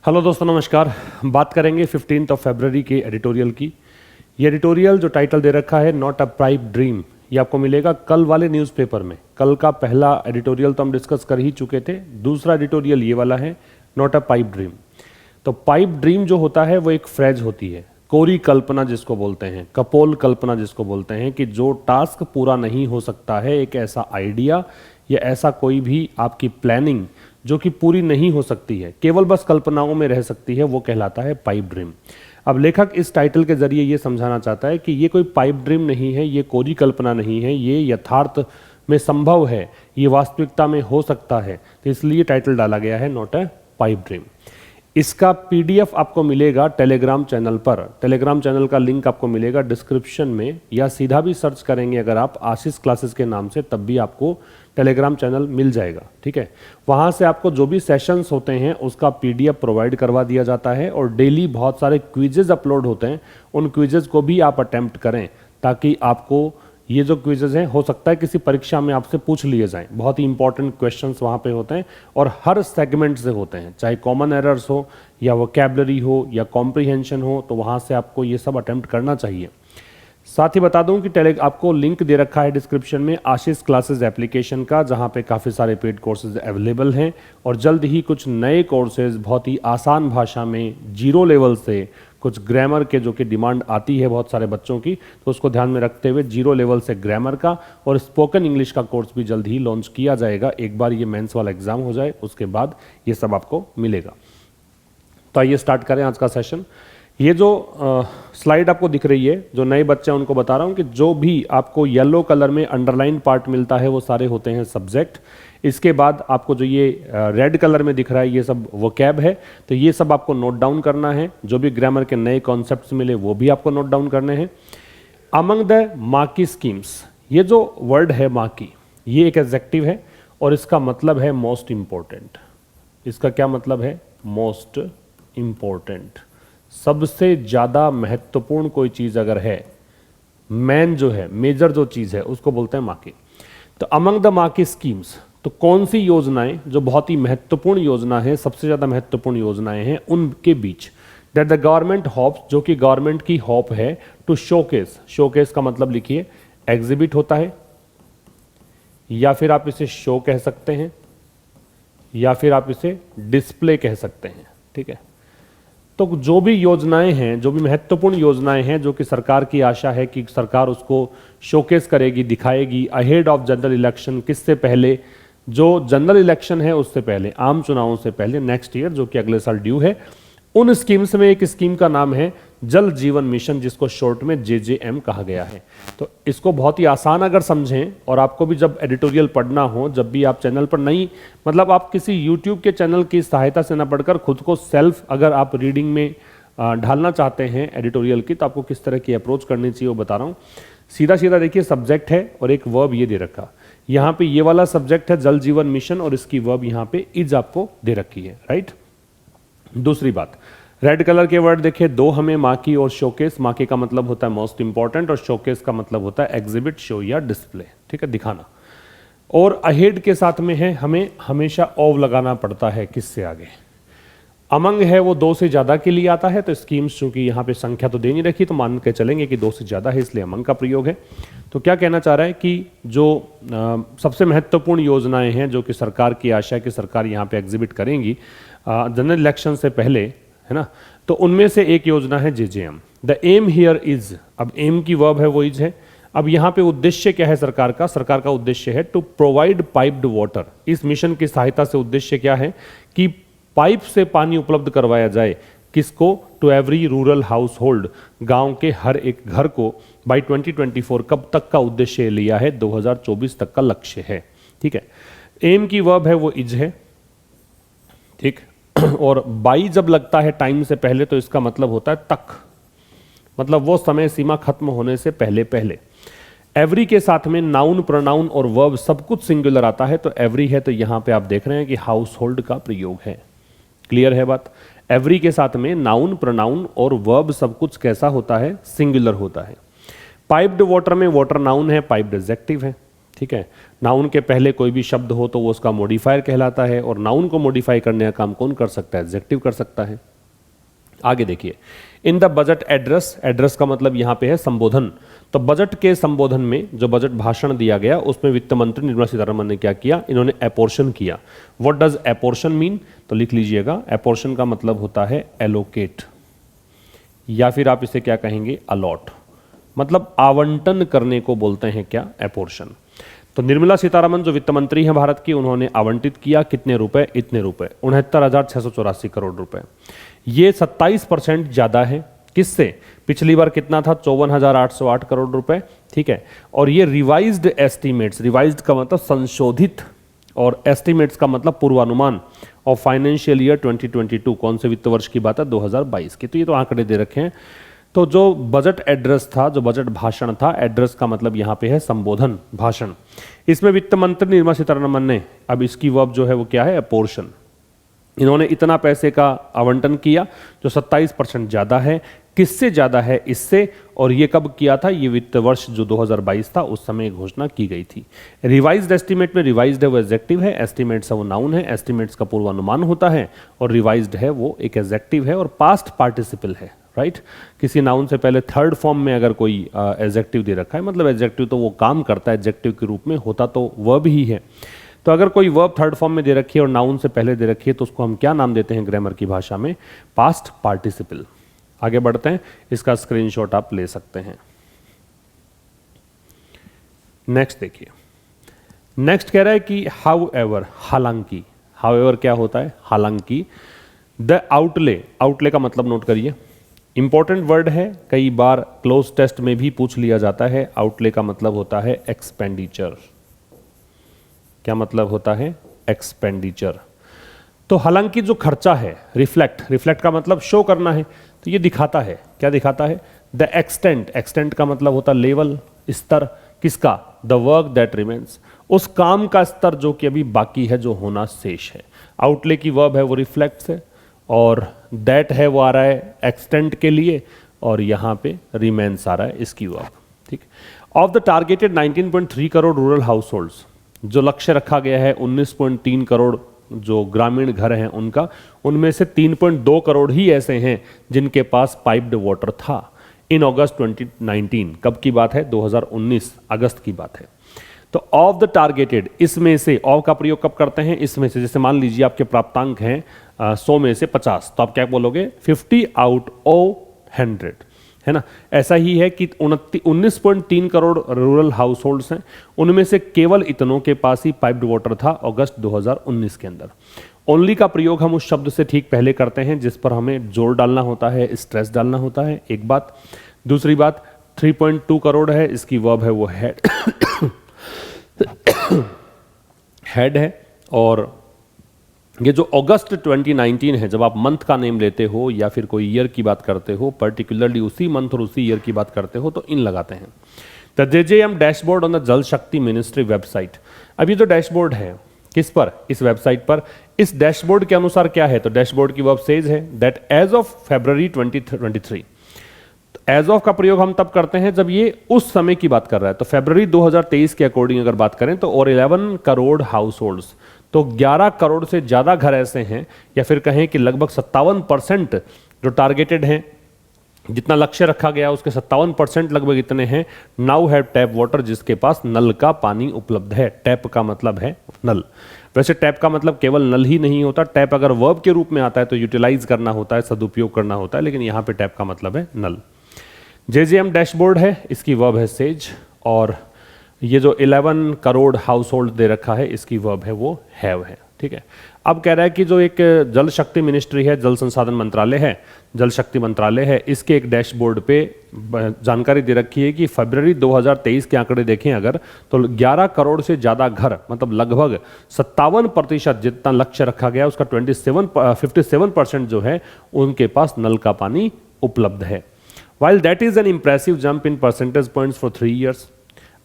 Hello दोस्तों, नमस्कार। बात करेंगे 15 फरवरी के एडिटोरियल की। ये एडिटोरियल जो टाइटल दे रखा है नॉट अ पाइप ड्रीम, ये आपको मिलेगा कल वाले न्यूज़पेपर में। कल का पहला एडिटोरियल तो हम डिस्कस कर ही चुके थे। दूसरा एडिटोरियल ये वाला है, नॉट अ पाइप ड्रीम। तो पाइप ड्रीम जो होता है वो एक फ्रेज होती है, कोरी कल्पना जिसको बोलते हैं, कपोल कल्पना जिसको बोलते हैं, कि जो टास्क पूरा नहीं हो सकता है, एक ऐसा आइडिया या ऐसा कोई भी आपकी प्लानिंग जो कि पूरी नहीं हो सकती है, केवल बस कल्पनाओं में रह सकती है, वो कहलाता है पाइप ड्रीम। अब लेखक इस टाइटल के जरिए ये समझाना चाहता है कि ये कोई पाइप ड्रीम नहीं है, ये कोरी कल्पना नहीं है, ये यथार्थ में संभव है, ये वास्तविकता में हो सकता है। तो इसलिए टाइटल डाला गया है नॉट अ पाइप ड्रीम। इसका पीडीएफ आपको मिलेगा टेलीग्राम चैनल पर। टेलीग्राम चैनल का लिंक आपको मिलेगा डिस्क्रिप्शन में, या सीधा भी सर्च करेंगे अगर आप आशीष क्लासेस के नाम से, तब भी आपको टेलीग्राम चैनल मिल जाएगा। ठीक है, वहाँ से आपको जो भी सेशंस होते हैं उसका पीडीएफ प्रोवाइड करवा दिया जाता है, और डेली बहुत सारे क्विजेज अपलोड होते हैं। उन क्विजेज को भी आप अटेम्प्ट करें, ताकि आपको ये जो क्विजेज हैं, हो सकता है किसी परीक्षा में आपसे पूछ लिए जाएं। बहुत ही इंपॉर्टेंट क्वेश्चंस वहाँ पे होते हैं, और हर सेगमेंट से होते हैं, चाहे कॉमन एरर्स हो या वोकैबुलरी हो या कॉम्प्रिहेंशन हो, तो वहाँ से आपको ये सब अटेम्प्ट करना चाहिए। साथ ही बता दूं कि आपको लिंक दे रखा है डिस्क्रिप्शन में आशीष क्लासेस एप्लीकेशन का, जहां पे काफ़ी सारे पेड कोर्सेज अवेलेबल हैं, और जल्द ही कुछ नए कोर्सेज बहुत ही आसान भाषा में, जीरो लेवल से, कुछ ग्रामर के जो कि डिमांड आती है बहुत सारे बच्चों की, तो उसको ध्यान में रखते हुए जीरो लेवल से ग्रामर का और स्पोकन इंग्लिश का कोर्स भी जल्द ही लॉन्च किया जाएगा। एक बार ये मेंस वाला एग्जाम हो जाए, उसके बाद ये सब आपको मिलेगा। तो आइए स्टार्ट करें आज का सेशन। ये जो स्लाइड आपको दिख रही है, जो नए बच्चे हैं उनको बता रहा हूँ कि जो भी आपको येलो कलर में अंडरलाइन पार्ट मिलता है वो सारे होते हैं सब्जेक्ट। इसके बाद आपको जो ये रेड कलर में दिख रहा है ये सब वोकैब है, तो ये सब आपको नोट डाउन करना है। जो भी ग्रामर के नए कॉन्सेप्ट्स मिले वो भी आपको नोट डाउन करने हैं। अमंग द माकी स्कीम्स, ये जो वर्ड है माकी, ये एक एडजेक्टिव है और इसका मतलब है मोस्ट इंपॉर्टेंट। इसका क्या मतलब है? मोस्ट इंपॉर्टेंट, सबसे ज़्यादा महत्वपूर्ण कोई चीज़ अगर है, मैन जो है, मेजर जो चीज़ है, उसको बोलते हैं माकी। तो अमंग द माकी स्कीम्स, तो कौन सी योजनाएं जो बहुत ही महत्वपूर्ण योजना है, सबसे ज़्यादा महत्वपूर्ण योजनाएं हैं, उनके बीच दैट द गवर्नमेंट होप्स, जो कि गवर्नमेंट की होप है, टू शोकेस। शोकेस का मतलब लिखिए, एग्जिबिट होता है, या फिर आप इसे शो कह सकते हैं, या फिर आप इसे डिस्प्ले कह सकते हैं। ठीक है, तो जो भी योजनाएं हैं, जो भी महत्वपूर्ण योजनाएं हैं, जो कि सरकार की आशा है कि सरकार उसको शोकेस करेगी, दिखाएगी अहेड ऑफ जनरल इलेक्शन, किससे पहले? जो जनरल इलेक्शन है उससे पहले, आम चुनावों से पहले, नेक्स्ट ईयर, जो कि अगले साल ड्यू है। उन स्कीम्स में एक स्कीम का नाम है जल जीवन मिशन, जिसको शॉर्ट में JJM कहा गया है। तो इसको बहुत ही आसान अगर समझें, और आपको भी जब एडिटोरियल पढ़ना हो, जब भी आप चैनल पर नहीं, मतलब आप किसी यूट्यूब के चैनल की सहायता से न पढ़कर खुद को सेल्फ अगर आप रीडिंग में ढालना चाहते हैं एडिटोरियल की, तो आपको किस तरह की अप्रोच करनी चाहिए वो बता रहा हूँ। सीधा सीधा देखिए, सब्जेक्ट है और एक वर्ब ये दे रखा। यहाँ पे ये वाला सब्जेक्ट है जल जीवन मिशन, और इसकी वर्ब यहाँ पे इज आपको दे रखी है, राइट। दूसरी बात, रेड कलर के वर्ड देखिए, दो हमें माकी और शोकेस। माकी का मतलब होता है मोस्ट इंपॉर्टेंट, और शोकेस का मतलब होता है एग्जिबिट, शो या डिस्प्ले। ठीक है, दिखाना। और अहेड के साथ में है, हमें हमेशा ओव लगाना पड़ता है किससे आगे। अमंग है वो दो से ज्यादा के लिए आता है, तो स्कीम्स चूंकि यहाँ पे संख्या तो दे नहीं रखी, तो मान के चलेंगे कि दो से ज्यादा है, इसलिए अमंग का प्रयोग है। तो क्या कहना चाह रहा है कि जो सबसे महत्वपूर्ण योजनाएं हैं, जो कि सरकार की आशा है कि सरकार यहाँ पे एग्जिबिट करेंगी जनरल इलेक्शन से पहले, है ना, तो उनमें से एक योजना है JJM। The am here is, अब एम की वर्ब है वो इज है। अब यहाँ पे उद्देश्य क्या है सरकार का? सरकार का उद्देश्य है टू प्रोवाइड पाइप्ड वाटर। इस मिशन की सहायता से उद्देश्य क्या है कि पाइप से पानी उपलब्ध करवाया जाए। किसको? To every rural household, गांव के हर एक घर को, बाई 2024। कब तक का उद्देश्य लिया है? 2024 तक का लक्ष्य है। ठीक है, एम की वर्ब है वो इज है, ठीक। और बाई जब लगता है टाइम से पहले, तो इसका मतलब होता है तक, मतलब वो समय सीमा खत्म होने से पहले पहले। एवरी के साथ में नाउन, प्रोनाउन और वर्ब सब कुछ सिंगुलर आता है, तो एवरी है, तो यहां पे आप देख रहे हैं कि हाउस होल्ड का प्रयोग है। क्लियर है बात? एवरी के साथ में नाउन, प्रोनाउन और वर्ब सब कुछ कैसा होता है? सिंगुलर होता है। पाइप्ड वाटर में वाटर नाउन है, पाइप्ड एडजेक्टिव है। ठीक है। नाउन के पहले कोई भी शब्द हो तो वो उसका मॉडिफायर कहलाता है, और नाउन को मॉडिफाई करने का काम कौन कर सकता है? एडजेक्टिव कर सकता है। आगे देखिए, in the budget address, address का मतलब यहाँ पे है संबोधन। तो बजट के संबोधन में जो बजट भाषण दिया गया उसमें वित्त मंत्री निर्मला सीतारमण ने क्या किया? इन्होंने एपोर्शन किया। What does apportion mean? तो लिख लीजिएगा, एपोर्शन का मतलब होता है एलोकेट, या फिर आप इसे क्या कहेंगे? अलॉट, मतलब आवंटन करने को बोलते हैं क्या? एपोर्शन। तो निर्मला सीतारमण जो वित्त मंत्री हैं भारत की, उन्होंने आवंटित किया कितने रुपए? इतने रुपए, 69,684 करोड़ रुपए। ये 27% ज्यादा है किससे? पिछली बार कितना था? 54,808 करोड़ रुपए, ठीक है। और ये रिवाइज्ड एस्टीमेट्स, रिवाइज्ड का मतलब संशोधित, और एस्टीमेट्स का मतलब पूर्वानुमान, और फाइनेंशियल ईयर 2022, कौन से वित्त वर्ष की बात है? 2022 की। तो ये तो आंकड़े दे रखे हैं। तो जो बजट एड्रेस था, जो बजट भाषण था, एड्रेस का मतलब यहाँ पे है संबोधन, भाषण। इसमें वित्त मंत्री निर्मला सीतारमण ने, अब इसकी वर्ब जो है वो क्या है? अपोर्शन। इन्होंने इतना पैसे का आवंटन किया जो 27% ज्यादा है। किससे ज्यादा है? इससे। और ये कब किया था? ये वित्त वर्ष जो 2022 था उस समय घोषणा की गई थी। रिवाइज्ड एस्टीमेट में रिवाइज्ड है वो एडजेक्टिव है, एस्टीमेट्स है वो नाउन है, एस्टीमेट्स का पूर्वानुमान होता है, और रिवाइज्ड है वो एक एडजेक्टिव है और पास्ट पार्टिसिपल है, राइट। किसी नाउन से पहले थर्ड फॉर्म में अगर कोई एडजेक्टिव दे रखा है, मतलब एडजेक्टिव तो वो काम करता है एडजेक्टिव के रूप में, होता तो वर्ब ही है। तो अगर कोई वर्ब थर्ड फॉर्म में दे रखी है और नाउन से पहले दे रखी है तो उसको हम क्या नाम देते हैं ग्रामर की भाषा में? Past participle. आगे बढ़ते हैं, इसका स्क्रीनशॉट आप ले सकते हैं। नेक्स्ट देखिए, नेक्स्ट कह रहा है कि हाउ एवर, हालांकि। हाउ एवर क्या होता है? हालांकि। द आउटले, आउटले का मतलब नोट करिए, इंपॉर्टेंट वर्ड है, कई बार क्लोज टेस्ट में भी पूछ लिया जाता है। आउटले का मतलब होता है एक्सपेंडिचर। क्या मतलब होता है? एक्सपेंडिचर। तो हालांकि जो खर्चा है, रिफ्लेक्ट, रिफ्लेक्ट का मतलब शो करना है, तो ये दिखाता है, क्या दिखाता है? द एक्सटेंट, एक्सटेंट का मतलब होता है लेवल, स्तर। किसका? द वर्क दैट रिमेन्स, उस काम का स्तर जो कि अभी बाकी है, जो होना शेष है। आउटले की वर्ब है वो रिफ्लेक्ट्स है, और दैट है वो आ रहा है एक्सटेंट के लिए, और यहाँ पे रिमेन्स आ रहा है इसकी वर्ब, ठीक। Of the targeted 19.3 crore rural house holds, जो लक्ष्य रखा गया है 19.3 करोड़ जो ग्रामीण घर हैं उनका, उनमें से 3.2 करोड़ ही ऐसे हैं जिनके पास पाइप्ड वाटर था इन अगस्त 2019। कब की बात है? 2019 अगस्त की बात है। तो ऑफ द टारगेटेड, इसमें से, ऑफ का प्रयोग कब करते हैं? इसमें से। जैसे मान लीजिए आपके प्राप्तांक हैं 100 में से 50, तो आप क्या बोलोगे? 50 आउट ऑफ 100, है ना। ऐसा ही है कि 19.3 करोड़ रूरल हाउस होल्ड्स हैं, उनमें से केवल इतनों के पास ही पाइप्ड वाटर था अगस्त 2019 के अंदर। ओनली का प्रयोग हम उस शब्द से ठीक पहले करते हैं जिस पर हमें जोर डालना होता है, स्ट्रेस डालना होता है, एक बात। दूसरी बात, 3.2 करोड़ है, इसकी वर्ब है वो हेड हेड है। और ये जो अगस्त 2019 है, जब आप मंथ का नेम लेते हो या फिर कोई ईयर की बात करते हो, पर्टिकुलरली उसी मंथ और उसी ईयर की बात करते हो, तो इन लगाते हैं। The JJM dashboard on the जल शक्ति मिनिस्ट्री वेबसाइट। अब ये जो डैशबोर्ड है किस पर? इस वेबसाइट पर। इस डैशबोर्ड के अनुसार क्या है? तो डैशबोर्ड की वर्ब सेज है that as of February 2023। As of का प्रयोग हम तब करते हैं जब ये उस समय की बात कर रहा है। तो फरवरी 2023 के अकॉर्डिंग अगर बात करें तो, और 11 करोड़ हाउस होल्ड्स, तो 11 करोड़ से ज्यादा घर ऐसे हैं, या फिर कहें कि लगभग 57% जो टारगेटेड हैं, जितना लक्ष्य रखा गया उसके 57% लगभग इतने हैं, नाउ हैव टैप वाटर, जिसके पास नल का पानी उपलब्ध है। टैप का मतलब है नल। वैसे टैप का मतलब केवल नल ही नहीं होता, टैप अगर वर्ब के रूप में आता है तो यूटिलाइज करना होता है, सदुपयोग करना होता है, लेकिन यहाँ पे टैप का मतलब है नल। जेजेएम डैशबोर्ड है, इसकी वर्ब है सेज, और ये जो 11 करोड़ हाउस होल्ड दे रखा है इसकी वर्ब है वो हैव है, ठीक है। अब कह रहा है कि जो एक जल शक्ति मिनिस्ट्री है, जल संसाधन मंत्रालय है, जल शक्ति मंत्रालय है, इसके एक डैशबोर्ड पे जानकारी दे रखी है कि फरवरी 2023 के आंकड़े देखें अगर, तो 11 करोड़ से ज़्यादा घर, मतलब लगभग 57% जितना लक्ष्य रखा गया उसका 57% जो है उनके पास नल का पानी उपलब्ध है। While that is an impressive jump in percentage points for 3 years.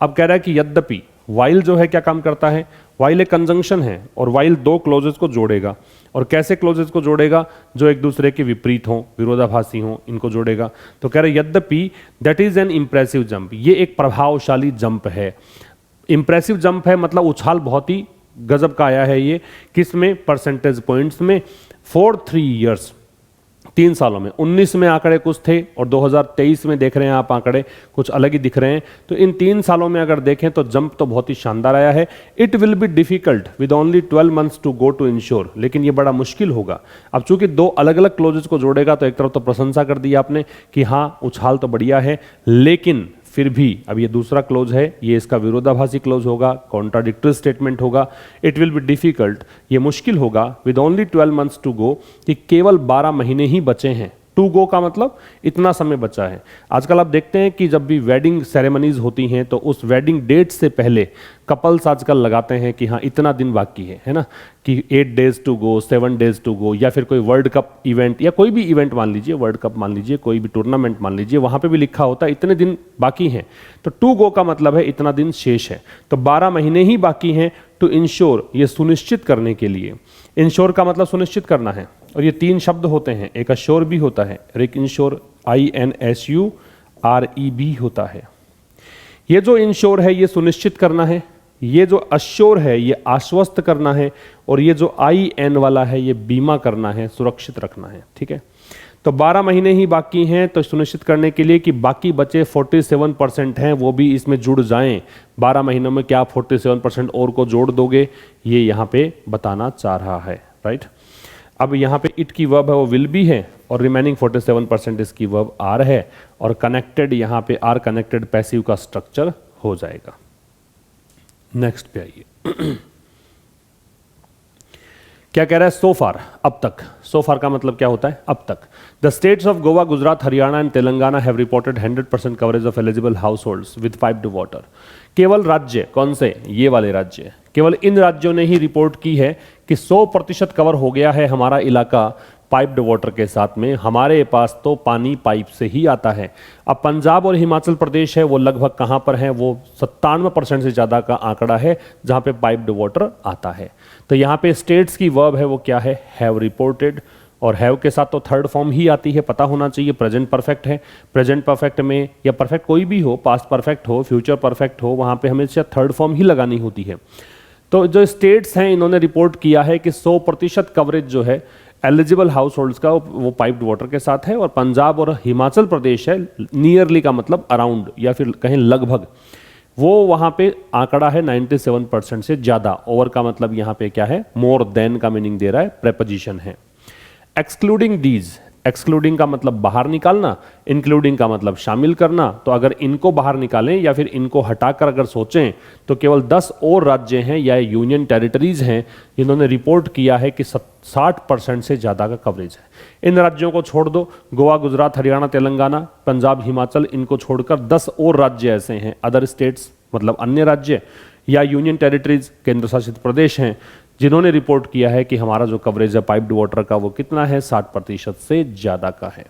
अब कह रहा है कि यद्यपि, वाइल जो है क्या काम करता है? वाइल एक कंजंक्शन है, और वाइल दो क्लोजेस को जोड़ेगा। और कैसे क्लोजेस को जोड़ेगा? जो एक दूसरे के विपरीत हों, विरोधाभासी हों, इनको जोड़ेगा। तो कह रहे यद्यपि that is an impressive jump, ये एक प्रभावशाली जंप है। इंप्रेसिव जंप है मतलब उछाल बहुत ही गजब का आया है ये, किस में, परसेंटेज पॉइंट्स में, फॉर 3 ईयर्स, 3 सालों में। 19 में आंकड़े कुछ थे और 2023 में देख रहे हैं आप आंकड़े कुछ अलग ही दिख रहे हैं। तो इन 3 सालों में अगर देखें तो जंप तो बहुत ही शानदार आया है। It will be difficult with only 12 months to go to ensure, लेकिन ये बड़ा मुश्किल होगा। अब चूंकि 2 अलग अलग क्लोजेस को जोड़ेगा तो एक तरफ तो प्रशंसा कर दी आपने कि हाँ उछाल तो बढ़िया है, लेकिन फिर भी अब ये दूसरा क्लोज है, ये इसका विरोधाभासी क्लोज होगा, कॉन्ट्राडिक्टरी स्टेटमेंट होगा। इट विल बी डिफिकल्ट, ये मुश्किल होगा, with only 12 months to go, कि केवल 12 महीने ही बचे हैं। टू गो का मतलब इतना समय बचा है। आजकल आप देखते हैं कि जब भी वेडिंग सेरेमनीज होती हैं तो उस वेडिंग डेट से पहले कपल्स आजकल लगाते हैं कि हाँ इतना दिन बाकी है ना, कि 8 days to go, 7 days to go, या फिर कोई वर्ल्ड कप इवेंट या कोई भी इवेंट मान लीजिए, वर्ल्ड कप मान लीजिए, कोई भी टूर्नामेंट मान लीजिए, वहाँ पे भी लिखा होता है इतने दिन बाकी हैं। तो टू गो का मतलब है इतना दिन शेष है। तो 12 महीने ही बाकी हैं टू इंश्योर, ये सुनिश्चित करने के लिए। इंश्योर का मतलब सुनिश्चित करना है, और ये 3 शब्द होते हैं, एक अश्योर भी होता है, रिक इंश्योर INSUREB होता है। ये जो इंश्योर है ये सुनिश्चित करना है, ये जो अश्योर है ये आश्वस्त करना है, और ये जो IN वाला है ये बीमा करना है, सुरक्षित रखना है। ठीक है, तो 12 महीने ही बाकी हैं, तो सुनिश्चित करने के लिए कि बाकी बचे 47% हैं वो भी इसमें जुड़ जाएं। 12 महीनों में क्या 47% और को जोड़ दोगे, ये यहाँ पे बताना चाह रहा है, राइट। अब यहाँ पे इट की वर्ब है वो विल बी है, और रिमेनिंग 47% इसकी वर्ब आर है, और कनेक्टेड यहाँ पे आर कनेक्टेड पैसिव का स्ट्रक्चर हो जाएगा। नेक्स्ट पे आइए। क्या कह रहा है, सो फार, अब तक। सो फार का मतलब क्या होता है, अब तक। The states of Goa, Gujarat, Haryana and Telangana have reported 100% coverage of eligible house holds with piped water. केवल राज्य, कौन से, ये वाले राज्य, केवल इन राज्यों ने ही रिपोर्ट की है कि 100% कवर हो गया है हमारा इलाका पाइप्ड वाटर के साथ में। हमारे पास तो पानी पाइप से ही आता है। अब पंजाब और हिमाचल प्रदेश है वो लगभग कहाँ पर है, वो 97% से ज़्यादा का आंकड़ा है जहाँ पे पाइप्ड वाटर आता है। तो यहाँ पे स्टेट्स की वर्ब है वो क्या है, हैव रिपोर्टेड, और हैव के साथ तो थर्ड फॉर्म ही आती है, पता होना चाहिए। प्रेजेंट परफेक्ट है, प्रेजेंट परफेक्ट में या परफेक्ट कोई भी हो, पास्ट परफेक्ट हो, फ्यूचर परफेक्ट हो, वहाँ पे हमेशा थर्ड फॉर्म ही लगानी होती है। तो जो स्टेट्स हैं इन्होंने रिपोर्ट किया है कि 100% कवरेज जो है एलिजिबल हाउस होल्ड्स का वो पाइप्ड वाटर के साथ है, और पंजाब और हिमाचल प्रदेश है, नियरली का मतलब अराउंड या फिर कहें लगभग, वो वहाँ पे आंकड़ा है 97% से ज़्यादा। ओवर का मतलब यहाँ पे क्या है, मोर देन का मीनिंग दे रहा है, प्रेपोजिशन है। एक्सक्लूडिंग दीज, एक्सक्लूडिंग का मतलब बाहर निकालना, इंक्लूडिंग का मतलब शामिल करना। तो अगर इनको बाहर निकालें या फिर इनको हटाकर अगर सोचें तो केवल 10 और राज्य हैं या यूनियन टेरिटरीज हैं जिन्होंने रिपोर्ट किया है कि 60% से ज़्यादा का कवरेज है। इन राज्यों को छोड़ दो, गोवा, गुजरात, हरियाणा, तेलंगाना, पंजाब, हिमाचल, इनको छोड़कर 10 और राज्य ऐसे हैं, अदर स्टेट्स मतलब अन्य राज्य या यूनियन टेरिटरीज केंद्र शासित प्रदेश हैं, जिन्होंने रिपोर्ट किया है कि हमारा जो कवरेज है पाइप्ड वाटर का वो कितना है, 60% से ज़्यादा का है।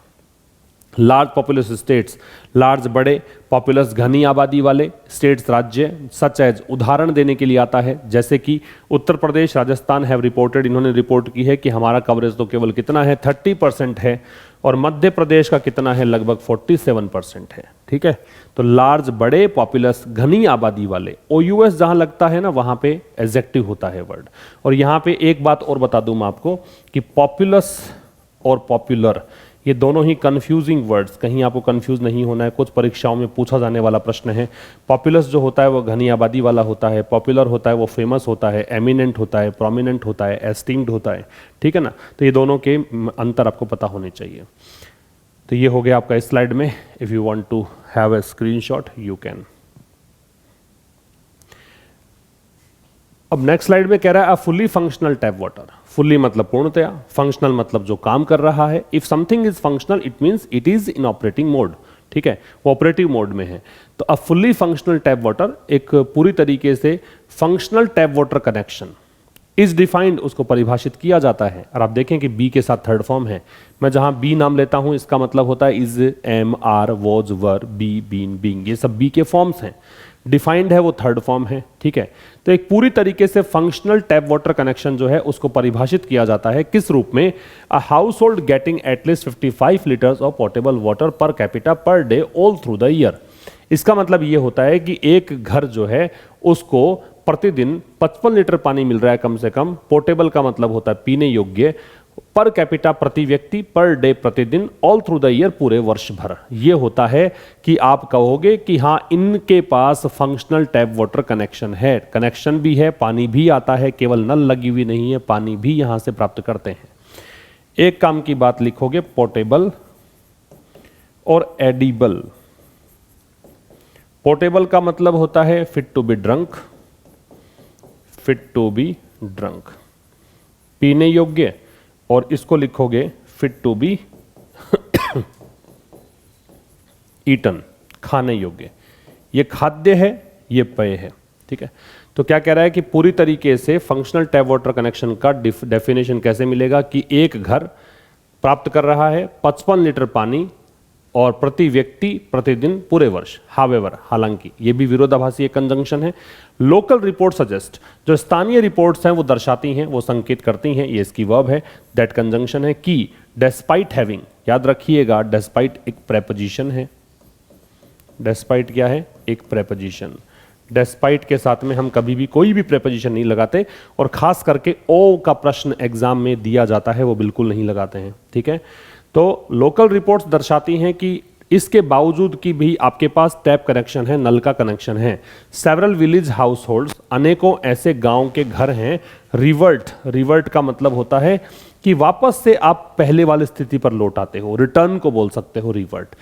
लार्ज पॉपुलस स्टेट्स, लार्ज बड़े, पॉपुलस घनी आबादी वाले स्टेट्स राज्य, सच एज उदाहरण देने के लिए आता है, जैसे कि उत्तर प्रदेश, राजस्थान हैव रिपोर्टेड, इन्होंने रिपोर्ट की है कि हमारा कवरेज तो केवल कितना है, 30% है, और मध्य प्रदेश का कितना है, लगभग 47% है। ठीक है, तो लार्ज बड़े, पॉपुलस घनी आबादी वाले, OUS जहां लगता है ना वहां पे एडजेक्टिव होता है वर्ड। और यहां पे एक बात और बता दूं मैं आपको कि पॉपुलस और पॉपुलर ये दोनों ही कंफ्यूजिंग वर्ड्स, कहीं आपको कंफ्यूज नहीं होना है, कुछ परीक्षाओं में पूछा जाने वाला प्रश्न है। पॉपुलस जो होता है वो घनी आबादी वाला होता है, पॉपुलर होता है वो फेमस होता है, एमिनेंट होता है, प्रोमिनेंट होता है, एस्टीम्ड होता है। ठीक है ना, तो ये दोनों के अंतर आपको पता होने चाहिए। तो ये हो गया आपका इस स्लाइड में। If you want to have a screenshot you can. अब नेक्स्ट स्लाइड में कह रहा है a fully functional tap water. Fully मतलब पूर्णतया, फंक्शनल मतलब जो काम कर रहा है। If something is functional it means it is in operating mode. ठीक है, वो ऑपरेटिव मोड में है। तो a fully functional tap water एक पूरी तरीके से functional tap water connection is defined, उसको परिभाषित किया जाता है। और आप देखें कि बी के साथ थर्ड फॉर्म है। मैं जहां बी नाम लेता हूं इसका मतलब होता है is, am, are, was, were, be, been, being, ये सब बी के फॉर्म्स हैं। डिफाइंड है वो थर्ड फॉर्म है। ठीक है, तो एक पूरी तरीके से फंक्शनल टैप वाटर कनेक्शन जो है उसको परिभाषित किया जाता है किस रूप में, a house hold getting at least 55 litres of portable water per capita per day all through the year. इसका मतलब ये होता है कि एक घर जो है उसको प्रतिदिन 55 लीटर पानी मिल रहा है कम से कम। पोर्टेबल का मतलब होता है पीने योग्य, पर कैपिटा प्रति व्यक्ति, पर डे प्रतिदिन, ऑल थ्रू द ईयर पूरे वर्ष भर। ये होता है कि आप कहोगे कि हाँ इनके पास फंक्शनल टैप वाटर कनेक्शन है, कनेक्शन भी है, पानी भी आता है, केवल नल लगी हुई नहीं है, पानी भी यहां से प्राप्त करते हैं। एक काम की बात लिखोगे, पोर्टेबल और एडिबल। पोर्टेबल का मतलब होता है fit to be drunk, fit to be drunk, पीने योग्य, और इसको लिखोगे फिट टू बी ईटन, खाने योग्य। ये खाद्य है, ये पेय है, ठीक है। तो क्या कह रहा है कि पूरी तरीके से फंक्शनल टैप वाटर कनेक्शन का डेफिनेशन कैसे मिलेगा कि एक घर प्राप्त कर रहा है 55 लीटर पानी और प्रति व्यक्ति प्रतिदिन पूरे वर्ष। हावेवर, हालांकि ये भी विरोधाभासी एक कंजंक्शन है। लोकल रिपोर्ट सजेस्ट, जो स्थानीय रिपोर्ट्स हैं वो दर्शाती हैं, वो संकेत करती हैं, ये इसकी वर्ब है। दैट कंजंक्शन है कि डेस्पाइट हैविंग, याद रखिएगा डेस्पाइट एक प्रेपोजिशन है। डेस्पाइट क्या है? एक प्रेपोजिशन। डेस्पाइट के साथ में हम कभी भी कोई भी प्रेपोजिशन नहीं लगाते, और खास करके ओ का प्रश्न एग्जाम में दिया जाता है वो बिल्कुल नहीं लगाते हैं, ठीक है। तो लोकल रिपोर्ट्स दर्शाती हैं कि इसके बावजूद कि भी आपके पास टैप कनेक्शन है, नल का कनेक्शन है, सेवरल विलेज हाउस होल्ड्स, अनेकों ऐसे गांव के घर हैं, रिवर्ट, रिवर्ट का मतलब होता है कि वापस से आप पहले वाली स्थिति पर लौट आते हो, रिटर्न को बोल सकते हो रिवर्ट,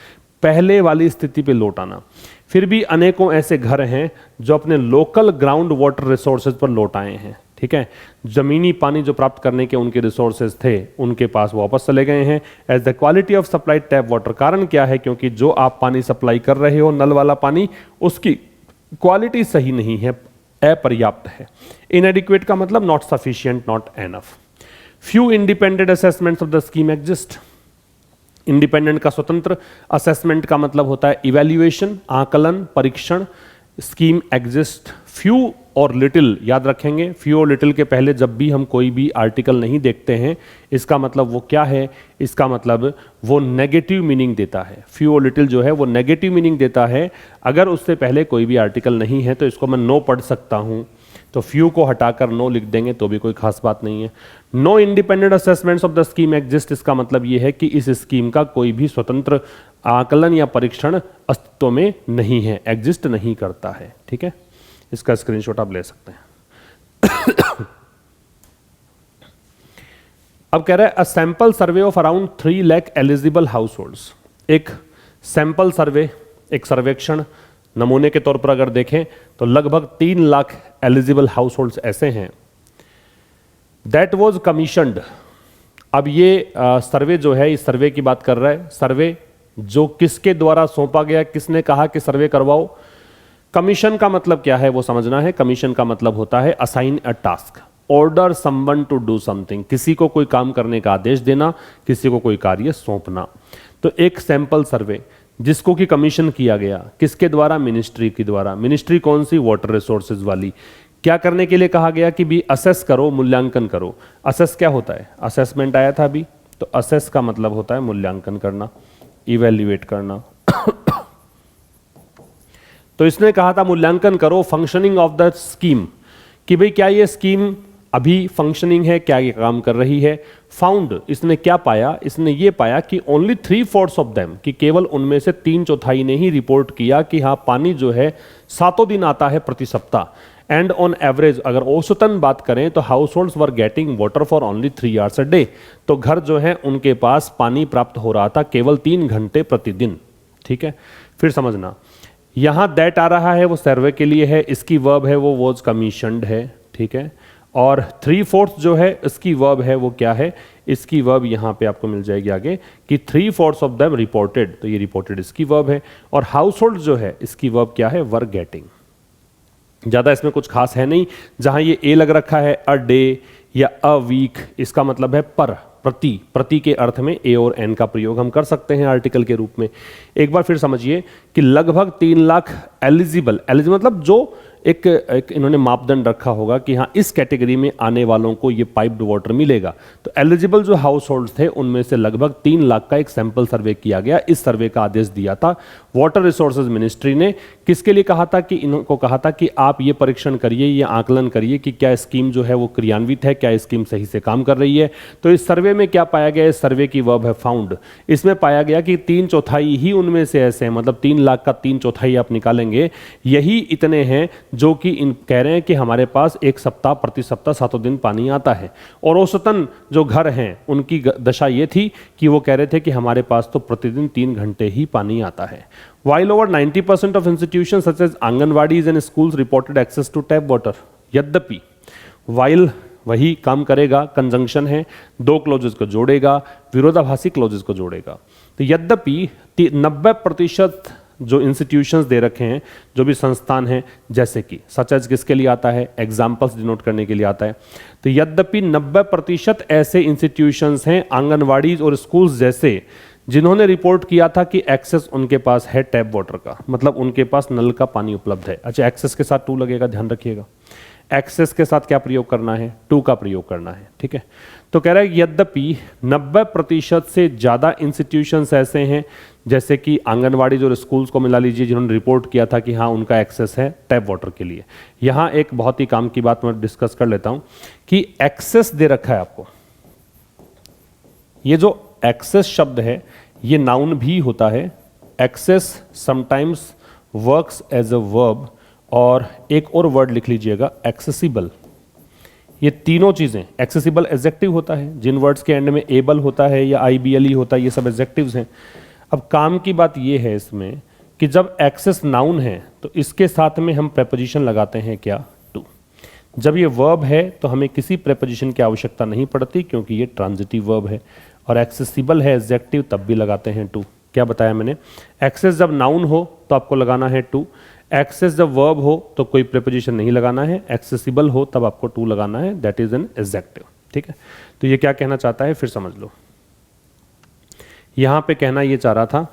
पहले वाली स्थिति पे लौट आना। फिर भी अनेकों ऐसे घर हैं जो अपने लोकल ग्राउंड वाटर रिसोर्सेज पर लौट आए हैं, ठीक है। जमीनी पानी जो प्राप्त करने के उनके रिसोर्सेज थे उनके पास वापस चले गए हैं। As the quality of supply tap water, कारण क्या है? क्योंकि जो आप पानी सप्लाई कर रहे हो नल वाला पानी, उसकी क्वालिटी सही नहीं है, अपर्याप्त है। इनएडिक्वेट का मतलब not sufficient, not enough. Few independent assessments of the scheme exist. Independent का स्वतंत्र, असेसमेंट का मतलब होता है इवैल्यूएशन, आकलन, परीक्षण। Scheme exist. फ्यू और लिटिल याद रखेंगे, फ्यू और लिटिल के पहले जब भी हम कोई भी आर्टिकल नहीं देखते हैं, इसका मतलब वो क्या है? इसका मतलब वो नेगेटिव मीनिंग देता है। फ्यू और लिटिल जो है वो नेगेटिव मीनिंग देता है। अगर उससे पहले कोई भी आर्टिकल नहीं है तो इसको मैं नो पढ़ सकता हूँ, तो फ्यू को हटाकर नो लिख देंगे तो भी कोई खास बात नहीं है। No independent assessments of the scheme exist, इसका मतलब ये है कि इस स्कीम का कोई भी स्वतंत्र आकलन या परीक्षण अस्तित्व में नहीं है, एग्जिस्ट नहीं करता है, ठीक है। इसका स्क्रीनशॉट आप ले सकते हैं। अब कह रहा है a sample survey of around 3 lakh eligible house holds. एक सैंपल सर्वे, एक सर्वेक्षण नमूने के तौर पर अगर देखें तो लगभग 3 लाख एलिजिबल हाउस होल्ड्स ऐसे हैं। That was commissioned. अब ये सर्वे जो है, इस सर्वे की बात कर रहा है। सर्वे जो किसके द्वारा सौंपा गया, किसने कहा कि सर्वे करवाओ। कमीशन का मतलब क्या है वो समझना है। कमीशन का मतलब होता है assign a task, order someone to do something, किसी को कोई काम करने का आदेश देना, किसी को कोई कार्य सौंपना। तो एक सैंपल सर्वे जिसको कि कमीशन किया गया, किसके द्वारा? मिनिस्ट्री के द्वारा। मिनिस्ट्री कौन सी? वाटर रिसोर्सेज वाली। क्या करने के लिए कहा गया कि भी असेस करो, मूल्यांकन करो। असेस क्या होता है? असेसमेंट आया था अभी, तो असेस का मतलब होता है मूल्यांकन करना, इवैल्यूएट करना। तो इसने कहा था मूल्यांकन करो फंक्शनिंग ऑफ द स्कीम, कि भाई क्या ये स्कीम अभी फंक्शनिंग है, क्या ये काम कर रही है। फाउंड, इसने क्या पाया? इसने ये पाया कि ओनली 3/4 ऑफ देम, कि केवल उनमें से 3/4 ने ही रिपोर्ट किया कि हाँ पानी जो है 7 दिन आता है प्रति सप्ताह। एंड ऑन एवरेज, अगर औसतन बात करें तो house holds were getting water for only 3 hours a day. तो घर जो है उनके पास पानी प्राप्त हो रहा था केवल 3 घंटे प्रतिदिन, ठीक है। फिर समझना, यहां दैट आ रहा है वो सर्वे के लिए है, इसकी वर्ब है वो वॉज कमीशनड है, ठीक है। और 3/4 जो है इसकी वर्ब है वो क्या है? इसकी वर्ब यहां पे आपको मिल जाएगी आगे कि 3/4 ऑफ देम रिपोर्टेड, तो ये रिपोर्टेड इसकी वर्ब है। और हाउस होल्ड जो है इसकी वर्ब क्या है? Were getting. ज्यादा इसमें कुछ खास है नहीं। जहां ये ए लग रखा है, अ डे या अ वीक, इसका मतलब है पर, प्रति। प्रति के अर्थ में ए और एन का प्रयोग हम कर सकते हैं आर्टिकल के रूप में। एक बार फिर समझिए कि लगभग 3 लाख एलिजिबल, एलिजिबल मतलब जो एक इन्होंने मापदंड रखा होगा कि हाँ इस कैटेगरी में आने वालों को ये पाइप्ड वाटर मिलेगा। तो एलिजिबल जो हाउस होल्ड थे उनमें से लगभग 3 लाख का एक सैंपल सर्वे किया गया। इस सर्वे का आदेश दिया था वाटर रिसोर्सेज मिनिस्ट्री ने। किसके लिए कहा था? कि इनको कहा था कि आप ये परीक्षण करिए, ये आकलन करिए कि क्या स्कीम जो है वो क्रियान्वित है, क्या स्कीम सही से काम कर रही है। तो इस सर्वे में क्या पाया गया? इस सर्वे की वर्ब है फाउंड। इसमें पाया गया कि 3/4 ही उनमें से ऐसे हैं, मतलब 3 लाख का 3/4 आप निकालेंगे, यही इतने हैं जो कि इन कह रहे हैं कि हमारे पास एक सप्ताह प्रति सप्ताह 7 दिन पानी आता है। और औसतन जो घर हैं उनकी दशा ये थी कि वो कह रहे थे कि हमारे पास तो प्रतिदिन 3 घंटे ही पानी आता है। While over 90% of institutions such as anganwadis and schools reported access to tap water, यद्यपि while वही काम करेगा, कंजंक्शन है, 2 क्लोजेस को जोड़ेगा, विरोधाभासी क्लोजेस को जोड़ेगा। तो यद्यपि 90% जो इंस्टीट्यूशंस दे रखे हैं, जो भी संस्थान हैं, जैसे कि सच एज किसके लिए आता है? एग्जाम्पल्स डिनोट करने के लिए आता है। तो यद्यपि 90% ऐसे इंस्टीट्यूशंस हैं आंगनवाड़ीज और स्कूल्स जैसे जिन्होंने रिपोर्ट किया था कि एक्सेस उनके पास है टैप वाटर का, मतलब उनके पास नल का पानी उपलब्ध है। अच्छा, एक्सेस के साथ टू लगेगा, ध्यान रखिएगा। एक्सेस के साथ क्या प्रयोग करना है? टू का प्रयोग करना है, ठीक है। तो कह रहा है यद्यपि 90% से ज़्यादा इंस्टीट्यूशंस ऐसे हैं जैसे कि आंगनवाड़ी और स्कूल्स को मिला लीजिए जिन्होंने रिपोर्ट किया था कि हाँ उनका एक्सेस है टैप वाटर के लिए। यहाँ एक बहुत ही काम की बात मैं डिस्कस कर लेता हूँ कि एक्सेस दे रखा है आपको। ये जो एक्सेस शब्द है ये नाउन भी होता है। Access sometimes works as a verb, और एक और वर्ड लिख लीजिएगा एक्सेसिबल। ये तीनों चीज़ें, एक्सेसिबल एडजेक्टिव होता है, जिन वर्ड्स के एंड में एबल होता है या IBLE होता है, ये सब एडजेक्टिव्स हैं। अब काम की बात ये है इसमें कि जब एक्सेस नाउन है तो इसके साथ में हम प्रेपोजिशन लगाते हैं क्या? टू। जब ये वर्ब है तो हमें किसी प्रेपोजिशन की आवश्यकता नहीं पड़ती क्योंकि ये ट्रांजिटिव वर्ब है। और एक्सेसिबल है एडजेक्टिव, तब भी लगाते हैं टू। क्या बताया मैंने? एक्सेस जब नाउन हो तो आपको लगाना है टू, एक्सेस जब वर्ब हो तो कोई प्रेपोजिशन नहीं लगाना है, एक्सेसिबल हो तब आपको टू लगाना है, दैट इज एन एडजेक्टिव, ठीक है। तो ये क्या कहना चाहता है फिर समझ लो। यहां पे कहना ये चाह रहा था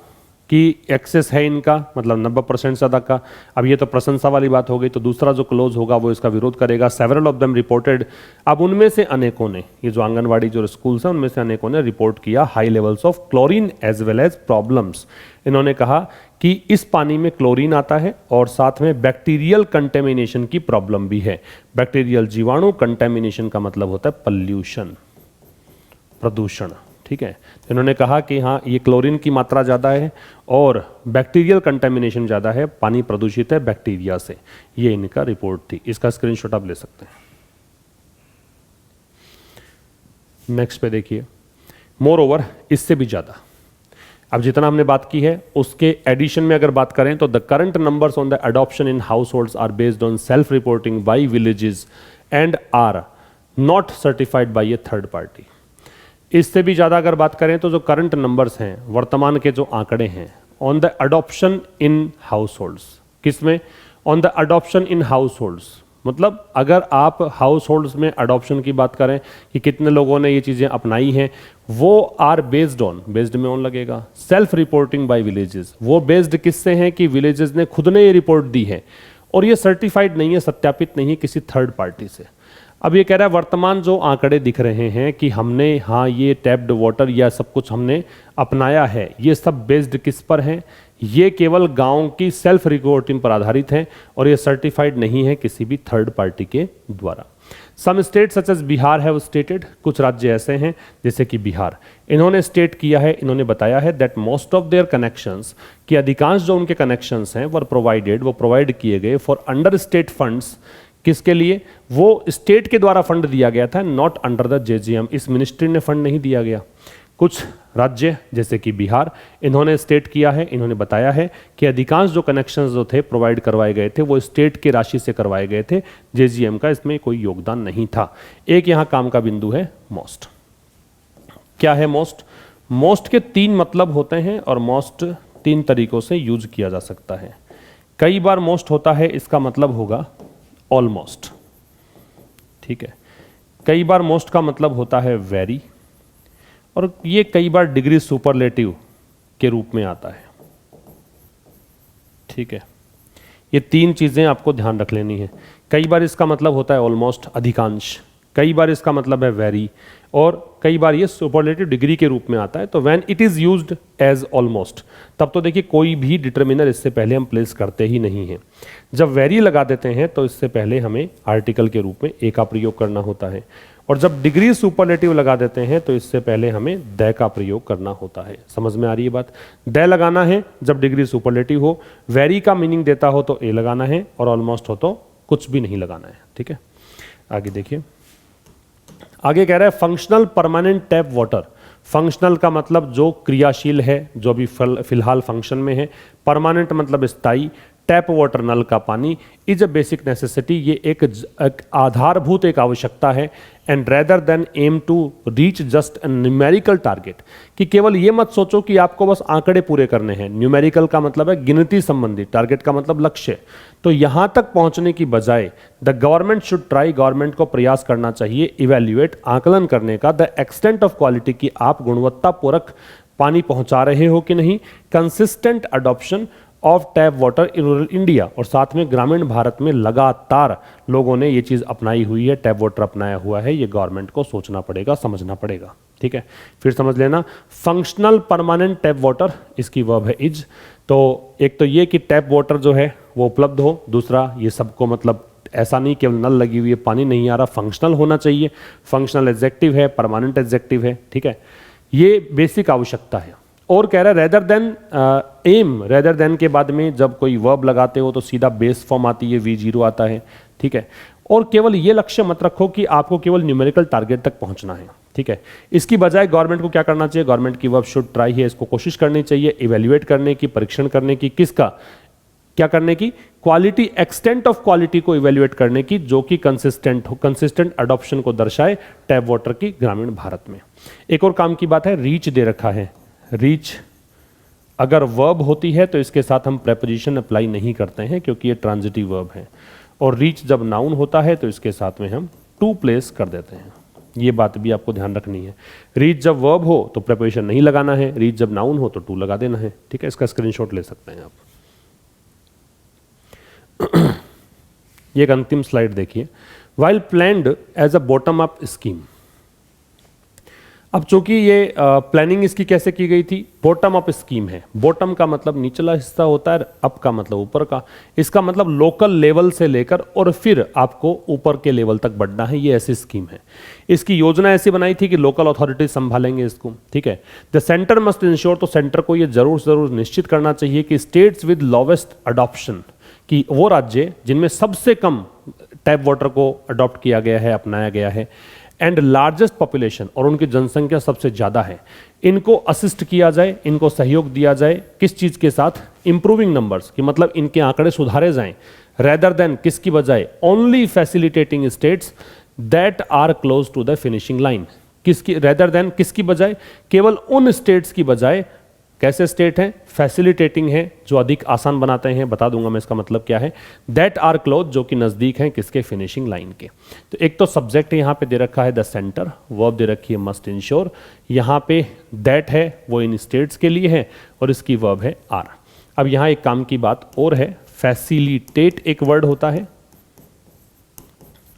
कि एक्सेस है इनका, मतलब 90% से ज़्यादा का। अब ये तो प्रशंसा वाली बात हो गई, तो दूसरा जो क्लोज होगा वो इसका विरोध करेगा। सेवरल ऑफ देम रिपोर्टेड, अब उनमें से अनेकों ने, ये जो आंगनवाड़ी जो स्कूल्स हैं उनमें से अनेकों ने रिपोर्ट किया high levels of chlorine as well as problems. इन्होंने कहा कि इस पानी में क्लोरीन आता है और साथ में बैक्टीरियल कंटेमिनेशन की प्रॉब्लम भी है। बैक्टीरियल जीवाणु, कंटेमिनेशन का मतलब होता है पॉल्यूशन, प्रदूषण, ठीक है। तो इन्होंने कहा कि हाँ ये क्लोरीन की मात्रा ज़्यादा है और बैक्टीरियल कंटेमिनेशन ज़्यादा है, पानी प्रदूषित है बैक्टीरिया से। ये इनका रिपोर्ट थी, इसका स्क्रीनशॉट आप ले सकते हैं। नेक्स्ट पे देखिए, मोर ओवर, इससे भी ज़्यादा। अब जितना हमने बात की है उसके एडिशन में अगर बात करें तो the current numbers on the adoption in households are based on self reporting by villages and are not certified by a third party. इससे भी ज़्यादा अगर बात करें तो जो करंट नंबर्स हैं, वर्तमान के जो आंकड़े हैं on the adoption in households, किसमें? On the adoption in households, मतलब अगर आप हाउस होल्ड्स में अडॉप्शन की बात करें कि कितने लोगों ने ये चीज़ें अपनाई हैं, वो आर बेस्ड ऑन, बेस्ड में ऑन लगेगा, सेल्फ रिपोर्टिंग बाय विलेजेस। वो बेस्ड किससे हैं कि विलेजेस ने खुद ने ये रिपोर्ट दी है और ये सर्टिफाइड नहीं है, सत्यापित नहीं है किसी थर्ड पार्टी से। अब ये कह रहा है वर्तमान जो आंकड़े दिख रहे हैं कि हमने हाँ ये टैप्ड वाटर या सब कुछ हमने अपनाया है, ये सब बेस्ड किस पर हैं? ये केवल गांव की सेल्फ रिपोर्टिंग पर आधारित हैं और ये सर्टिफाइड नहीं है किसी भी थर्ड पार्टी के द्वारा। Some state such as Bihar have stated, कुछ राज्य ऐसे हैं जैसे कि बिहार, इन्होंने स्टेट किया है, इन्होंने बताया है that most of their connections, कि अधिकांश जो उनके कनेक्शंस हैं वर प्रोवाइडेड, वो प्रोवाइड किए गए फॉर अंडर स्टेट फंड्स। किसके लिए? वो स्टेट के द्वारा फंड दिया गया था, नॉट अंडर द JGM, इस मिनिस्ट्री ने फंड नहीं दिया गया। कुछ राज्य जैसे कि बिहार, इन्होंने स्टेट किया है, इन्होंने बताया है कि अधिकांश जो कनेक्शंस जो थे प्रोवाइड करवाए गए थे वो स्टेट की राशि से करवाए गए थे, JGM का इसमें कोई योगदान नहीं था। एक यहाँ काम का बिंदु है मोस्ट। क्या है मोस्ट? मोस्ट के 3 मतलब होते हैं और मोस्ट 3 तरीकों से यूज किया जा सकता है। कई बार मोस्ट होता है, इसका मतलब होगा ऑलमोस्ट, ठीक है। कई बार मोस्ट का मतलब होता है वेरी, और ये कई बार डिग्री सुपरलेटिव के रूप में आता है, ठीक है। ये तीन चीज़ें आपको ध्यान रख लेनी है। कई बार इसका मतलब होता है ऑलमोस्ट, अधिकांश, कई बार इसका मतलब है वेरी, और कई बार ये सुपरलेटिव डिग्री के रूप में आता है। तो when it is used as almost, तब तो देखिए कोई भी डिटर्मिनर इससे पहले हम प्लेस करते ही नहीं हैं। जब वेरी लगा देते हैं तो इससे पहले हमें आर्टिकल के रूप में ए का प्रयोग करना होता है, और जब डिग्री सुपरलेटिव लगा देते हैं तो इससे पहले हमें द का प्रयोग करना होता है। समझ में आ रही है बात? द लगाना है जब डिग्री सुपरलेटिव हो, वेरी का मीनिंग देता हो तो ए लगाना है, और ऑलमोस्ट हो तो कुछ भी नहीं लगाना है। ठीक है, आगे देखिए। आगे कह रहा है functional permanent tap water. Functional का मतलब जो क्रियाशील है, जो अभी फिलहाल फंक्शन में है। परमानेंट मतलब स्थायी। टैप वाटर, नल का पानी, इज अ बेसिक नेसेसिटी, ये एक आधारभूत एक आवश्यकता है। And rather than aim to reach just a numerical target, कि केवल ये मत सोचो कि आपको बस आंकड़े पूरे करने हैं। न्यूमेरिकल का मतलब है गिनती संबंधी, टारगेट का मतलब लक्ष्य। तो यहां तक पहुंचने की बजाय the government should try, government को प्रयास करना चाहिए, इवेल्युएट, आकलन करने का, द एक्सटेंट ऑफ क्वालिटी, की आप गुणवत्तापूर्वक पानी पहुंचा रहे हो कि नहीं। Consistent adoption of tap water in rural India, और साथ में ग्रामीण भारत में लगातार लोगों ने ये चीज़ अपनाई हुई है, टैप वाटर अपनाया हुआ है। ये गवर्नमेंट को सोचना पड़ेगा, समझना पड़ेगा। ठीक है, फिर समझ लेना। फंक्शनल परमानेंट टैप वाटर, इसकी वर्ब है इज। तो एक तो ये कि टैप वाटर जो है वो उपलब्ध हो, दूसरा ये सबको, मतलब ऐसा नहीं केवल नल लगी हुई है पानी नहीं आ रहा, फंक्शनल होना चाहिए। फंक्शनल एडजेक्टिव है, परमानेंट एडजेक्टिव है। ठीक है, ये बेसिक आवश्यकता है। और कह रहा है rather than aim, rather than के बाद में जब कोई वर्ब लगाते हो तो सीधा बेस फॉर्म आती है, V0 आता है। ठीक है, और केवल ये लक्ष्य मत रखो कि आपको केवल न्यूमेरिकल टारगेट तक पहुंचना है। ठीक है, इसकी बजाय गवर्नमेंट को क्या करना चाहिए? गवर्नमेंट की वर्ब शुड ट्राई है, इसको कोशिश करनी चाहिए इवेल्युएट करने की, परीक्षण करने की। किसका? क्या करने की? क्वालिटी, एक्सटेंट ऑफ क्वालिटी को इवेल्युएट करने की, जो कि कंसिस्टेंट हो, कंसिस्टेंट अडॉप्शन को दर्शाए टैप वाटर की ग्रामीण भारत में। एक और काम की बात है, रीच दे रखा है। रीच अगर वर्ब होती है तो इसके साथ हम प्रेपोजिशन अप्लाई नहीं करते हैं, क्योंकि ये ट्रांजिटिव वर्ब है। और रीच जब नाउन होता है तो इसके साथ में हम टू प्लेस कर देते हैं। ये बात भी आपको ध्यान रखनी है। रीच जब वर्ब हो तो प्रेपोजिशन नहीं लगाना है, रीच जब नाउन हो तो टू लगा देना है। ठीक है, इसका स्क्रीनशॉट ले सकते हैं आप। ये एक अंतिम स्लाइड देखिए। While planned as a bottom up scheme, अब चूंकि ये प्लानिंग इसकी कैसे की गई थी? बॉटम अप स्कीम है। बॉटम का मतलब निचला हिस्सा होता है, अप का मतलब ऊपर का। इसका मतलब लोकल लेवल से लेकर और फिर आपको ऊपर के लेवल तक बढ़ना है, ये ऐसी स्कीम है। इसकी योजना ऐसी बनाई थी कि लोकल अथॉरिटीज संभालेंगे इसको। ठीक है, द सेंटर मस्ट इंश्योर, तो सेंटर को ये जरूर निश्चित करना चाहिए कि स्टेट्स विद लोवेस्ट अडॉप्शन, कि वो राज्य जिनमें सबसे कम टैप वाटर को अडॉप्ट किया गया है, अपनाया गया है, एंड लार्जेस्ट पॉपुलेशन, और उनकी जनसंख्या सबसे ज़्यादा है, इनको असिस्ट किया जाए, इनको सहयोग दिया जाए। किस चीज़ के साथ? इंप्रूविंग नंबर्स, कि मतलब इनके आंकड़े सुधारे जाएं। रेदर देन, किसकी बजाय? Only facilitating states that are close to the finishing line. किसकी? रेदर देन किसकी बजाय? केवल उन स्टेट्स की बजाय। कैसे स्टेट हैं? फैसिलिटेटिंग है, जो अधिक आसान बनाते हैं। बता दूंगा मैं इसका मतलब क्या है। दैट आर क्लोज, जो कि नजदीक हैं किसके? फिनिशिंग लाइन के। तो एक तो सब्जेक्ट यहां पे दे रखा है द सेंटर, वर्ब दे रखी है मस्ट इंश्योर। यहां पे दैट है वो इन स्टेट्स के लिए है, और इसकी वर्ब है आर। अब यहां एक काम की बात और है, फैसिलिटेट एक वर्ड होता है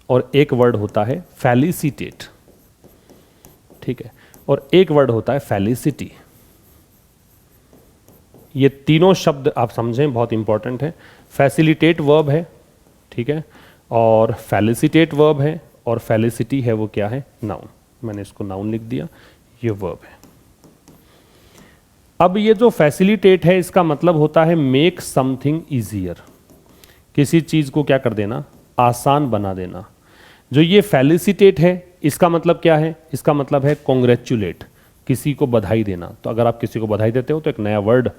और एक वर्ड होता है फैलिसिटेट। ठीक है, और एक वर्ड होता है फैलिसिटी। ये तीनों शब्द आप समझें, बहुत इंपॉर्टेंट है। फैसिलिटेट वर्ब है, ठीक है, और फैलिसिटेट वर्ब है, और फैलिसिटी है वो क्या है? नाउन। मैंने इसको नाउन लिख दिया, ये वर्ब है। अब ये जो फैसिलिटेट है इसका मतलब होता है मेक समथिंग इजियर, किसी चीज को क्या कर देना? आसान बना देना। जो ये फैलिसिटेट है इसका मतलब क्या है? इसका मतलब है कॉन्ग्रेचुलेट, किसी को बधाई देना। तो अगर आप किसी को बधाई देते हो तो एक नया वर्ड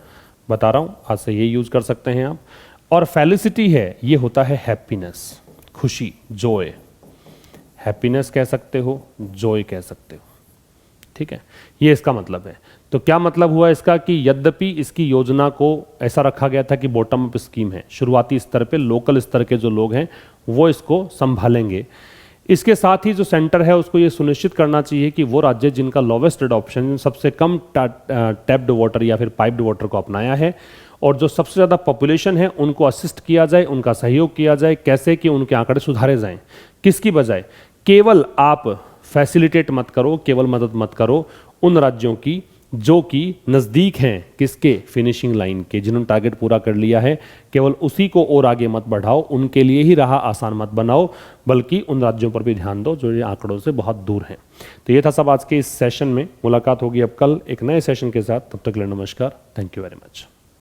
बता रहा हूं, आज से ये यूज कर सकते हैं आप। और फैलिसिटी है, ये होता है हैप्पीनेस, खुशी, जॉय। हैप्पीनेस कह सकते हो, जॉय कह सकते हो। ठीक है, ये इसका मतलब है। तो क्या मतलब हुआ इसका? कि यद्यपि इसकी योजना को ऐसा रखा गया था कि बॉटम अप स्कीम है, शुरुआती स्तर पे लोकल स्तर के जो लोग हैं वो इसको संभालेंगे, इसके साथ ही जो सेंटर है उसको ये सुनिश्चित करना चाहिए कि वो राज्य जिनका लोवेस्ट एडॉप्शन, सबसे कम टैप्ड वाटर या फिर पाइप्ड वाटर को अपनाया है, और जो सबसे ज़्यादा पॉपुलेशन है उनको असिस्ट किया जाए, उनका सहयोग किया जाए। कैसे कि उनके आंकड़े सुधारे जाएं। किसकी बजाय? केवल आप फैसिलिटेट मत करो, केवल मदद मत करो उन राज्यों की जो कि नज़दीक हैं किसके? फिनिशिंग लाइन के, जिन्होंने टारगेट पूरा कर लिया है। केवल उसी को और आगे मत बढ़ाओ, उनके लिए ही राह आसान मत बनाओ, बल्कि उन राज्यों पर भी ध्यान दो जो ये आंकड़ों से बहुत दूर हैं। तो ये था सब आज के इस सेशन में। मुलाकात होगी अब कल एक नए सेशन के साथ। तब तक के लिए नमस्कार। Thank you very much.